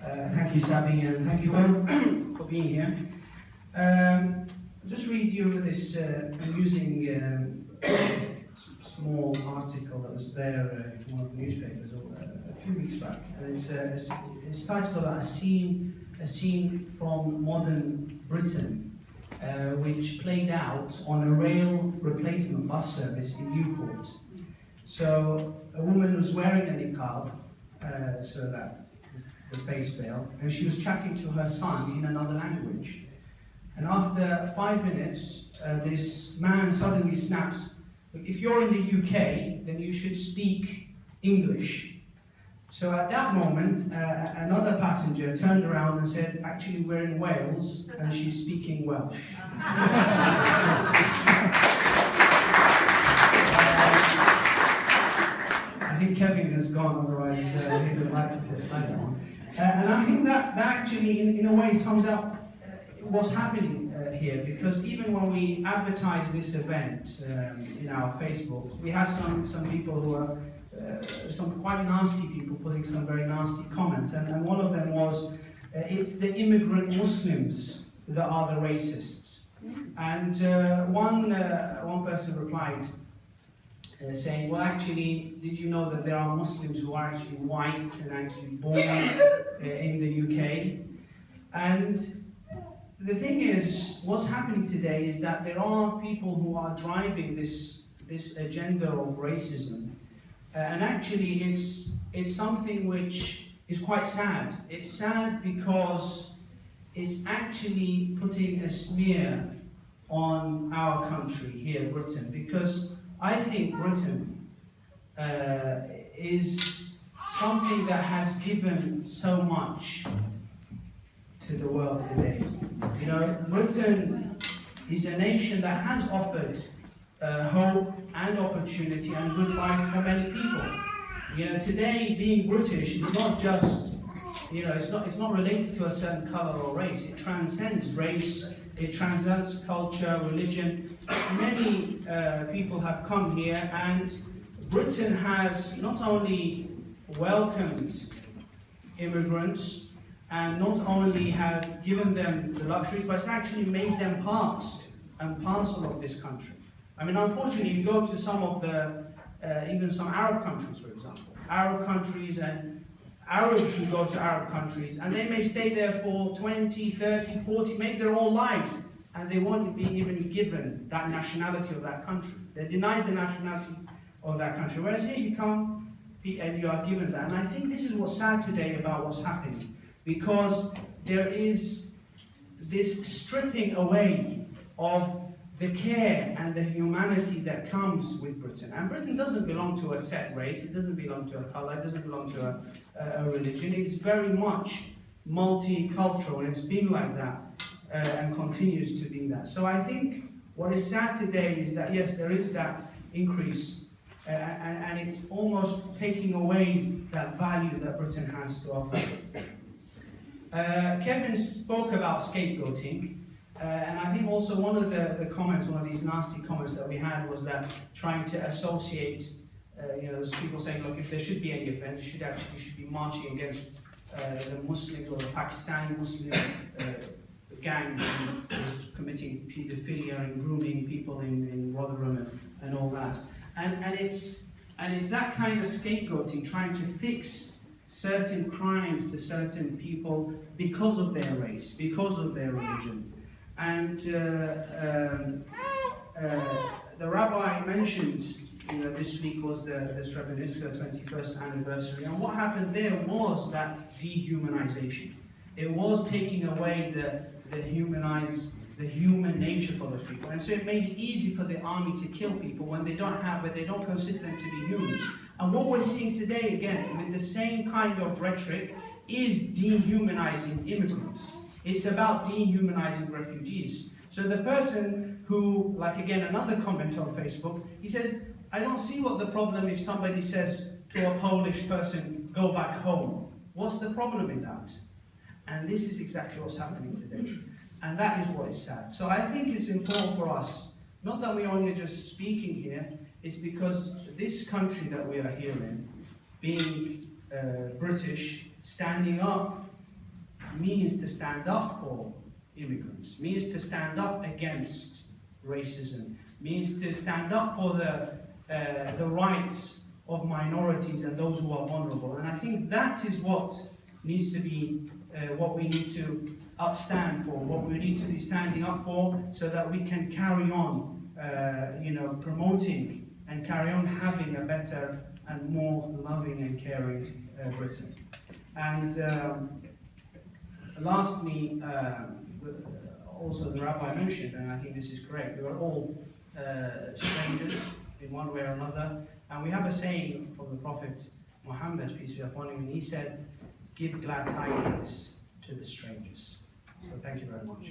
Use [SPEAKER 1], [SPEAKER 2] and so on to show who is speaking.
[SPEAKER 1] Thank you, Sabi, and thank you all for being here. I'll just read you this amusing small article that was there in one of the newspapers a few weeks back. And it's titled "A Scene from Modern Britain," which played out on a rail replacement bus service in Newport. So a woman was wearing a niqab, so that the face veil, and she was chatting to her son in another language. And after 5 minutes, this man suddenly snaps, "If you're in the UK, then you should speak English." So at that moment, another passenger turned around and said, "Actually, we're in Wales, and she's speaking Welsh." I think Kevin has gone, otherwise he would like to like that one. And I think that actually, in a way, sums up what's happening here, because even when we advertised this event in our Facebook, we had some people who are some quite nasty people putting some very nasty comments, and one of them was, "It's the immigrant Muslims that are the racists." And one person replied, saying, "Well, actually, did you know that there are Muslims who are actually white and actually born in the UK?" And the thing is, what's happening today is that there are people who are driving this agenda of racism, and actually it's something which is quite sad. It's sad because it's actually putting a smear on our country here, Britain, because I think Britain is something that has given so much to the world today. You know, Britain is a nation that has offered hope and opportunity and good life for many people. You know, today being British is not just, you know, it's not related to a certain color or race. It transcends race. It transcends culture, religion. Many people have come here, and Britain has not only welcomed immigrants and not only have given them the luxuries, but it's actually made them part and parcel of this country. I mean, unfortunately, you go to some of the, even some Arab countries, for example. Arab countries and Arabs who go to Arab countries, and they may stay there for 20, 30, 40, maybe their whole lives, and they won't be even given that nationality of that country. They're denied the nationality of that country. Whereas here you come and you are given that. And I think this is what's sad today about what's happening, because there is this stripping away of the care and the humanity that comes with Britain. And Britain doesn't belong to a set race, it doesn't belong to a colour, it doesn't belong to a religion. It's very much multicultural, and it's been like that and continues to be that. So I think what is sad today is that, yes, there is that increase and it's almost taking away that value that Britain has to offer. Kevin spoke about scapegoating. And I think also one of the comments, one of these nasty comments that we had was that trying to associate, you know, there's people saying, look, if there should be any offence, you should be marching against the Muslims or the Pakistani Muslim gang who was committing paedophilia and grooming people in Rotherham and all that. And it's that kind of scapegoating, trying to fix certain crimes to certain people because of their race, because of their religion. And the rabbi mentioned, you know, this week was the Srebrenica 21st anniversary, and what happened there was that dehumanization. It was taking away the human nature for those people, and so it made it easy for the army to kill people when they don't consider them to be humans. And what we're seeing today, again, with the same kind of rhetoric, is dehumanizing immigrants. It's about dehumanizing refugees. So the person who, like again, another comment on Facebook, he says, I don't see what the problem if somebody says to a Polish person, go back home. What's the problem in that? And this is exactly what's happening today. And that is what is sad. So I think it's important for us, not that we only are just speaking here, it's because this country that we are here in, being British, standing up means to stand up for immigrants, means to stand up against racism, means to stand up for the rights of minorities and those who are vulnerable. And I think that is what needs to be, what we need to upstand for, what we need to be standing up for, so that we can carry on, promoting and carry on having a better and more loving and caring Britain. And lastly, also the Rabbi mentioned, and I think this is correct, we are all strangers in one way or another. And we have a saying from the Prophet Muhammad, peace be upon him, and he said, "Give glad tidings to the strangers." So thank you very much.